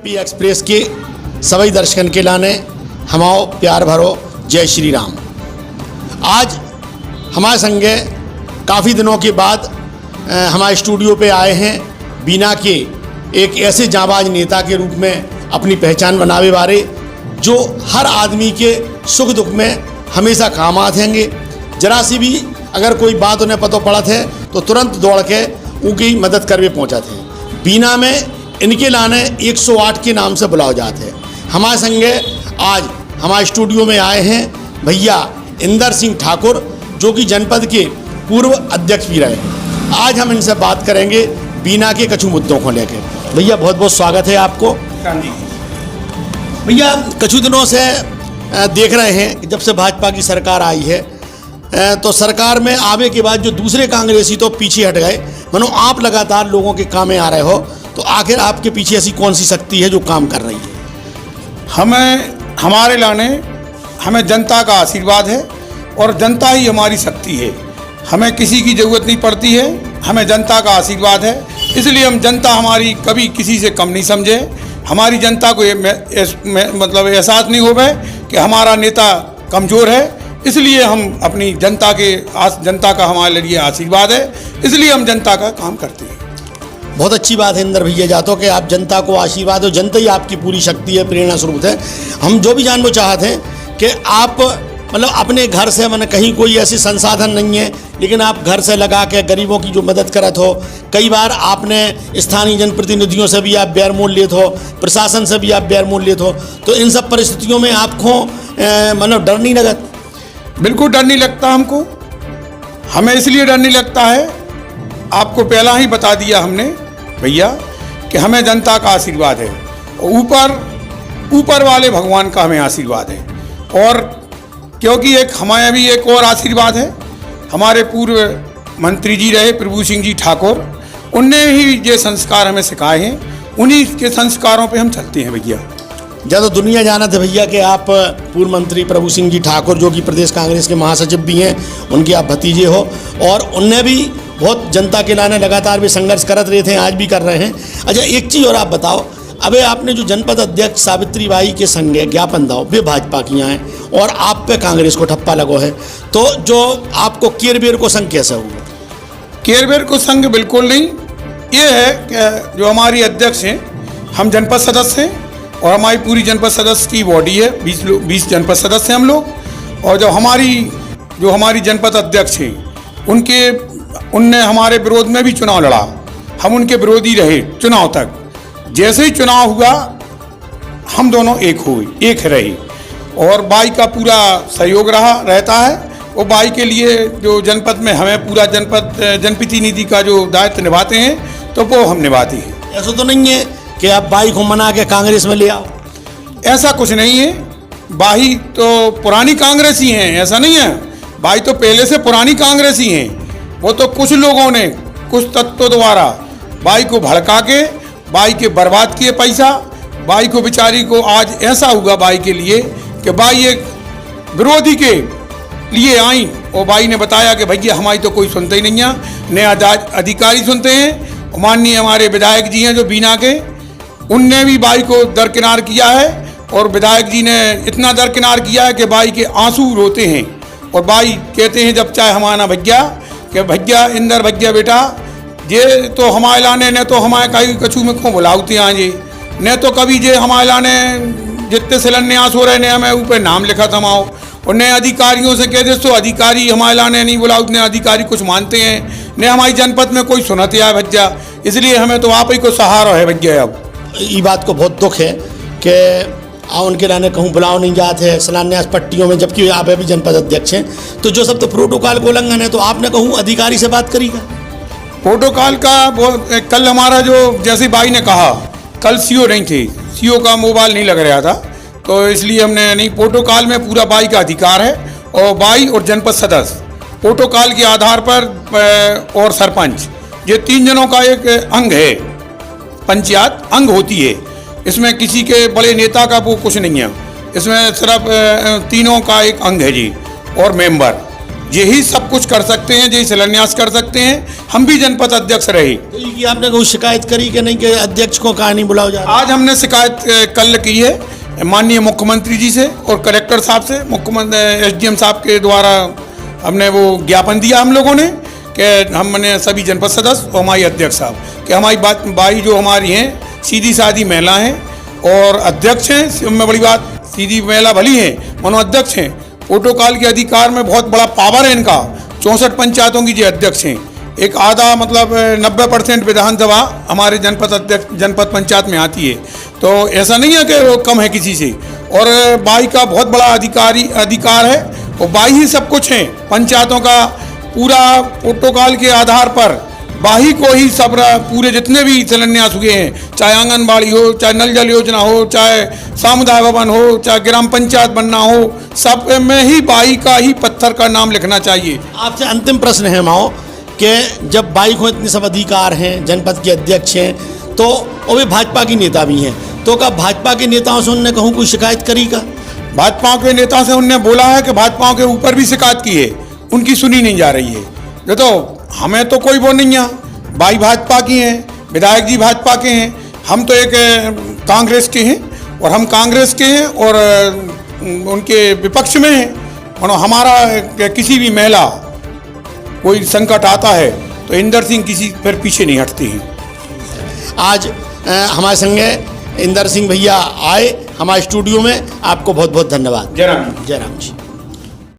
MP express के सभी दर्शकन के लाने हमाओ प्यार भरो जय श्री राम। आज हमारे संगे काफ़ी दिनों के बाद हमारे स्टूडियो पे आए हैं बीना के एक ऐसे जांबाज नेता के रूप में अपनी पहचान बनावे वाले जो हर आदमी के सुख दुख में हमेशा काम आते हैंगे। जरा सी भी अगर कोई बात उन्हें पता पड़ा थे तो तुरंत दौड़ के उनकी मदद करवे पहुँचा थे। बीना में इनके लाने 108 के नाम से बुलाओ जाते हैं। हमारे संगे आज हमारे स्टूडियो में आए हैं भैया इंदर सिंह ठाकुर जो कि जनपद के पूर्व अध्यक्ष भी रहे। आज हम इनसे बात करेंगे बीना के कछु मुद्दों को लेकर। भैया बहुत बहुत स्वागत है आपको। भैया कछु दिनों से देख रहे हैं कि जब से भाजपा की सरकार आई है तो सरकार में आवे के बाद जो दूसरे कांग्रेसी तो पीछे हट गए, मानो आप लगातार लोगों के काम में आ रहे हो, तो आखिर आपके पीछे ऐसी कौन सी शक्ति है जो काम कर रही है? हमारे लाने हमें जनता का आशीर्वाद है और जनता ही हमारी शक्ति है। हमें किसी की ज़रूरत नहीं पड़ती है, हमें जनता का आशीर्वाद है। इसलिए हम जनता हमारी कभी किसी से कम नहीं समझे। हमारी जनता को मतलब एहसास नहीं होवे कि हमारा नेता कमज़ोर है। इसलिए हम अपनी जनता का हमारे लिए आशीर्वाद है, इसलिए हम जनता का काम करते हैं। बहुत अच्छी बात है इंदर भैया जातो कि आप जनता को आशीर्वाद हो, जनता ही आपकी पूरी शक्ति है, प्रेरणा स्रोत है। हम जो भी जानना चाहते हैं कि आप मतलब अपने घर से मैंने कहीं कोई ऐसी संसाधन नहीं है लेकिन आप घर से लगा के गरीबों की जो मदद करत हो। कई बार आपने स्थानीय जनप्रतिनिधियों से भी आप बैर मोल लेते हो, प्रशासन से भी आप बैर मोल लेते हो, तो इन सब परिस्थितियों में आपको मतलब डर नहीं लगता? बिल्कुल डर नहीं लगता हमको। हमें इसलिए डर नहीं लगता है, आपको पहला ही बता दिया हमने भैया कि हमें जनता का आशीर्वाद है, ऊपर वाले भगवान का हमें आशीर्वाद है। और क्योंकि हमारे भी एक और आशीर्वाद है, हमारे पूर्व मंत्री जी रहे प्रभु सिंह जी ठाकुर, उनने ही ये संस्कार हमें सिखाए हैं, उन्हीं के संस्कारों पे हम चलते हैं भैया। ज़्यादा दुनिया जाना था भैया कि आप पूर्व मंत्री प्रभु सिंह जी ठाकुर जो कि प्रदेश कांग्रेस के महासचिव भी हैं, उनके आप भतीजे हो, और उनने भी बहुत जनता के लाने लगातार भी संघर्ष करते रहे थे, आज भी कर रहे हैं। अच्छा एक चीज़ और आप बताओ, अबे आपने जो जनपद अध्यक्ष सावित्री बाई के संग ज्ञापन दाओ वे भाजपा की हैं और आप पे कांग्रेस को ठप्पा लगो है, तो जो आपको केरबेर को संग कैसे हुआ? केरबेर को संग बिल्कुल नहीं। ये है कि जो हमारी अध्यक्ष हैं, हम जनपद सदस्य हैं और हमारी पूरी जनपद सदस्य की बॉडी है, 20 जनपद सदस्य हैं हम लोग। और जो हमारी जनपद अध्यक्ष हैं उनने हमारे विरोध में भी चुनाव लड़ा, हम उनके विरोधी रहे चुनाव तक। जैसे ही चुनाव हुआ हम दोनों एक रहे और बाई का पूरा सहयोग रहता है। वो बाई के लिए जो जनपद में हमें पूरा जनप्रतिनिधि का जो दायित्व निभाते हैं तो वो हम निभाते हैं। ऐसा तो नहीं है कि आप बाई को मना के कांग्रेस में ले आओ? ऐसा कुछ नहीं है, बाई तो पुरानी कांग्रेसी हैं, ऐसा नहीं है। बाई तो पहले से पुरानी कांग्रेसी हैं। वो तो कुछ लोगों ने कुछ तत्वों द्वारा बाई को भड़का के बाई के बर्बाद किए पैसा। बाई को बेचारी को आज ऐसा हुआ बाई के लिए कि बाई एक विरोधी के लिए आई और बाई ने बताया कि भैया हमारी तो कोई सुनते ही नहीं है, नया अधिकारी सुनते हैं। माननीय हमारे विधायक जी हैं जो बीना के, उनने भी बाई को दरकिनार किया है और विधायक जी ने इतना दरकिनार किया है कि बाई के आंसू रोते हैं और बाई कहते हैं जब चाहे हमारा भैया कि भैया इंदर भैया बेटा ये तो हमारे लाने ने तो हमारे कई कछू में क्यों बुलाते हैं जी, ने तो कभी जे हमारे लाने जितने शिलान्यास हो रहे ने हमें ऊपर नाम लिखा थमाओ और नए अधिकारियों से कह दे तो अधिकारी हमारे लाने नहीं बुलाओ, उतने अधिकारी कुछ मानते हैं ने हमारी जनपद में कोई सुनते है भैया। इसलिए हमें तो आप ही को सहारा है भैया। अब ये बात को बहुत दुख है कि उनके लाने कहूँ बुलाओ नहीं जाते हैं शिलान्यास पट्टियों में, जबकि आप अभी जनपद अध्यक्ष हैं। तो जो सब तो प्रोटोकॉल का उल्लंघन है, तो आपने कहूँ अधिकारी से बात करेगा? प्रोटोकॉल का कल हमारा जो जैसे बाई ने कहा, कल सीओ नहीं थे, सीओ का मोबाइल नहीं लग रहा था, तो इसलिए हमने नहीं। प्रोटोकॉल में पूरा बाई का अधिकार है और बाई और जनपद सदस्य प्रोटोकॉल के आधार पर और सरपंच, ये 3 जनों का एक अंग है, पंचायत अंग होती है। इसमें किसी के बड़े नेता का वो कुछ नहीं है, इसमें सिर्फ तीनों का एक अंग है जी और मेंबर। यही सब कुछ कर सकते हैं, यही शिलान्यास कर सकते हैं। हम भी जनपद अध्यक्ष रहे। तो ये आपने कोई शिकायत करी कि नहीं कि अध्यक्ष को कहाँ नहीं बुलाया जा रहा? आज हमने शिकायत कल की है माननीय मुख्यमंत्री जी से और कलेक्टर साहब से। मुख्यमंत्री SDM साहब के द्वारा हमने वो ज्ञापन दिया हम लोगों ने कि हमने सभी जनपद सदस्य और हमारी अध्यक्ष साहब कि हमारी बाई जो हमारी हैं सीधी सादी महिला हैं और अध्यक्ष हैं। उसमें बड़ी बात, सीधी महिला भली हैं मनो अध्यक्ष हैं। प्रोटोकॉल के अधिकार में बहुत बड़ा पावर है इनका। 64 पंचायतों की जो अध्यक्ष हैं, एक आधा मतलब 90% विधानसभा हमारे जनपद पंचायत में आती है। तो ऐसा नहीं है कि वो कम है किसी से। और बाई का बहुत बड़ा अधिकार है और बाई ही सब कुछ है। पंचायतों का पूरा प्रोटोकॉल के आधार पर बाही को ही सब पूरे जितने भी शिलान्यास हुए हैं, चाहे आंगनबाड़ी हो, चाहे नल जल योजना हो, चाहे सामुदाय भवन हो, चाहे ग्राम पंचायत बनना हो, सब में ही बाई का ही पत्थर का नाम लिखना चाहिए। आपसे अंतिम प्रश्न है माओ कि जब बाई को इतने सब अधिकार हैं, जनपद के अध्यक्ष हैं, तो वो भी भाजपा की नेता भी हैं, तो क्या भाजपा के नेताओं से उनने कहूँ कोई शिकायत करी का? भाजपा के नेता से उनने बोला है कि भाजपा के ऊपर भी शिकायत की है, उनकी सुनी नहीं जा रही है। ये तो हमें तो कोई वो नहीं है, बाई भाजपा की हैं, विधायक जी भाजपा के हैं, हम तो एक कांग्रेस के हैं और हम कांग्रेस के हैं और उनके विपक्ष में हैं। और हमारा किसी भी महिला कोई संकट आता है तो इंदर सिंह किसी फिर पीछे नहीं हटते हैं। आज हमारे संगे इंदर सिंह भैया आए हमारे स्टूडियो में, आपको बहुत बहुत धन्यवाद। जय राम। जय राम जी।